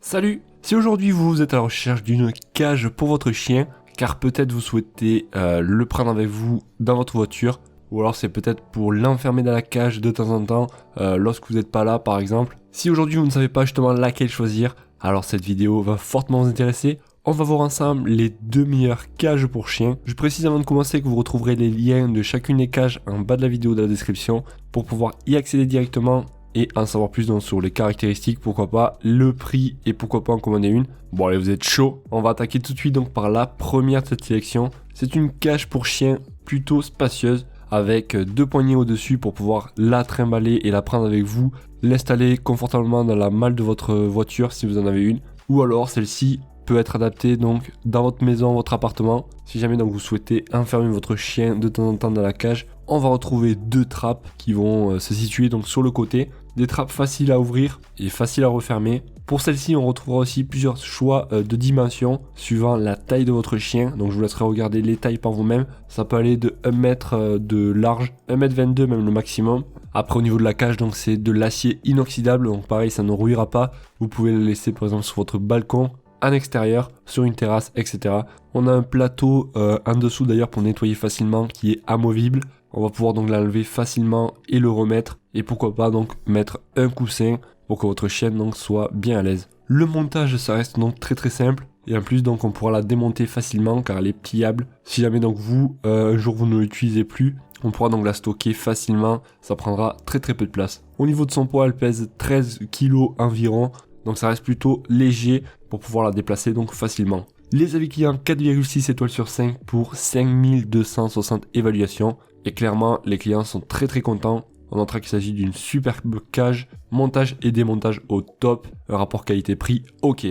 Salut! Si aujourd'hui vous êtes à la recherche d'une cage pour votre chien, car peut-être vous souhaitez le prendre avec vous dans votre voiture, ou alors c'est peut-être pour l'enfermer dans la cage de temps en temps, lorsque vous n'êtes pas là par exemple. Si aujourd'hui vous ne savez pas justement laquelle choisir, alors cette vidéo va fortement vous intéresser. On va voir ensemble les deux meilleures cages pour chiens. Je précise avant de commencer que vous retrouverez les liens de chacune des cages en bas de la vidéo de la description pour pouvoir y accéder directement et en savoir plus donc, sur les caractéristiques, pourquoi pas, le prix et pourquoi pas en commander une. Bon allez, vous êtes chaud. On va attaquer tout de suite donc par la première de cette sélection. C'est une cage pour chien plutôt spacieuse avec deux poignées au-dessus pour pouvoir la trimballer et la prendre avec vous, l'installer confortablement dans la malle de votre voiture si vous en avez une, ou alors celle-ci peut être adaptée donc dans votre maison, votre appartement. Si jamais donc vous souhaitez enfermer votre chien de temps en temps dans la cage, on va retrouver deux trappes qui vont se situer donc sur le côté. Des trappes faciles à ouvrir et faciles à refermer. Pour celle-ci, on retrouvera aussi plusieurs choix de dimensions suivant la taille de votre chien. Donc je vous laisserai regarder les tailles par vous-même. Ça peut aller de 1 mètre de large, 1,22 m même le maximum. Après au niveau de la cage, donc c'est de l'acier inoxydable. Donc pareil, ça ne rouillera pas. Vous pouvez le laisser par exemple sur votre balcon, en extérieur, sur une terrasse, etc. On a un plateau en dessous d'ailleurs pour nettoyer facilement qui est amovible. On va pouvoir donc l'enlever facilement et le remettre. Et pourquoi pas donc mettre un coussin pour que votre chienne donc soit bien à l'aise. Le montage ça reste donc très simple. Et en plus donc on pourra la démonter facilement car elle est pliable. Si jamais donc vous, un jour vous ne l'utilisez plus, on pourra donc la stocker facilement. Ça prendra très peu de place. Au niveau de son poids, elle pèse 13 kg environ. Donc ça reste plutôt léger pour pouvoir la déplacer donc facilement. Les avis clients 4,6 étoiles sur 5 pour 5260 évaluations. Et clairement les clients sont très contents. On notera qu'il s'agit d'une superbe cage, montage et démontage au top, un rapport qualité-prix ok.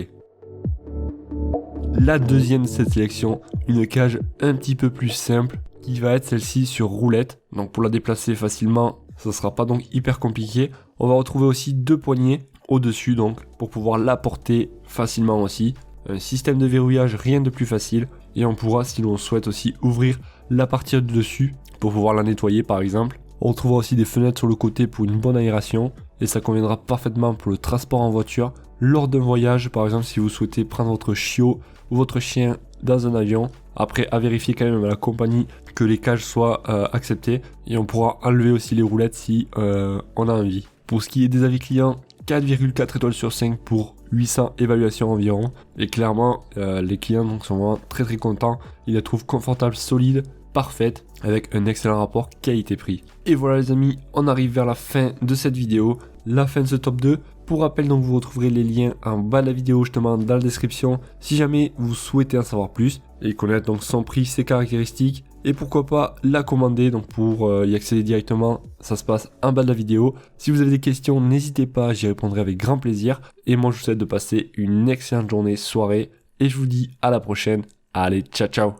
La deuxième de cette sélection, une cage un petit peu plus simple, qui va être celle-ci sur roulette. Donc pour la déplacer facilement, ça sera pas donc hyper compliqué. On va retrouver aussi deux poignées au-dessus donc pour pouvoir la porter facilement aussi. Un système de verrouillage, rien de plus facile. Et on pourra, si l'on souhaite aussi, ouvrir la partie du dessus pour pouvoir la nettoyer par exemple. On retrouvera aussi des fenêtres sur le côté pour une bonne aération et ça conviendra parfaitement pour le transport en voiture. Lors d'un voyage, par exemple, si vous souhaitez prendre votre chiot ou votre chien dans un avion, après à vérifier quand même à la compagnie que les cages soient acceptées et on pourra enlever aussi les roulettes si on a envie. Pour ce qui est des avis clients, 4,4 étoiles sur 5 pour 800 évaluations environ. Et clairement, les clients donc, sont vraiment très contents. Ils la trouvent confortable, solide, parfaite, avec un excellent rapport qualité-prix. Et voilà les amis, on arrive vers la fin de cette vidéo, la fin de ce top 2. Pour rappel, donc vous retrouverez les liens en bas de la vidéo, justement dans la description, si jamais vous souhaitez en savoir plus et connaître donc son prix, ses caractéristiques. Et pourquoi pas la commander, donc pour y accéder directement, ça se passe en bas de la vidéo. Si vous avez des questions, n'hésitez pas, j'y répondrai avec grand plaisir. Et moi je vous souhaite de passer une excellente journée, soirée, et je vous dis à la prochaine. Allez, ciao